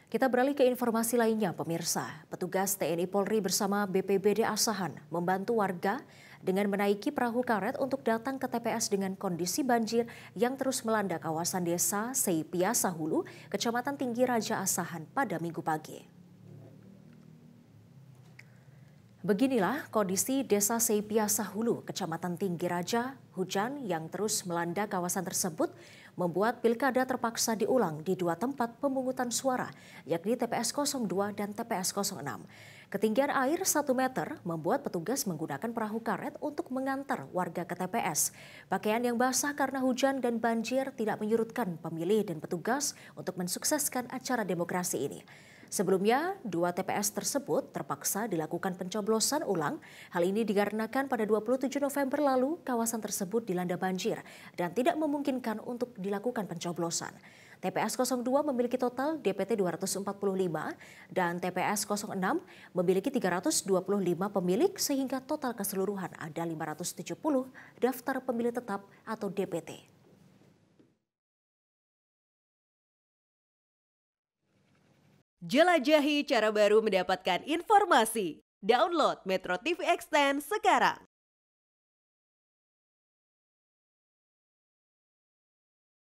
Kita beralih ke informasi lainnya, pemirsa. Petugas TNI Polri bersama BPBD Asahan membantu warga dengan menaiki perahu karet untuk datang ke TPS dengan kondisi banjir yang terus melanda kawasan desa Seipiasa Hulu, Kecamatan Tinggi Raja Asahan pada Minggu pagi. Beginilah kondisi desa Seipiasa Hulu, Kecamatan Tinggi Raja. Hujan yang terus melanda kawasan tersebut membuat pilkada terpaksa diulang di dua tempat pemungutan suara, yakni TPS 02 dan TPS 06. Ketinggian air 1 meter membuat petugas menggunakan perahu karet untuk mengantar warga ke TPS. Pakaian yang basah karena hujan dan banjir tidak menyurutkan pemilih dan petugas untuk mensukseskan acara demokrasi ini. Sebelumnya, 2 TPS tersebut terpaksa dilakukan pencoblosan ulang. Hal ini dikarenakan pada 27 November lalu kawasan tersebut dilanda banjir dan tidak memungkinkan untuk dilakukan pencoblosan. TPS 02 memiliki total DPT 245 dan TPS 06 memiliki 325 pemilik sehingga total keseluruhan ada 570 daftar pemilih tetap atau DPT. Jelajahi cara baru mendapatkan informasi. Download Metro TV Extend sekarang.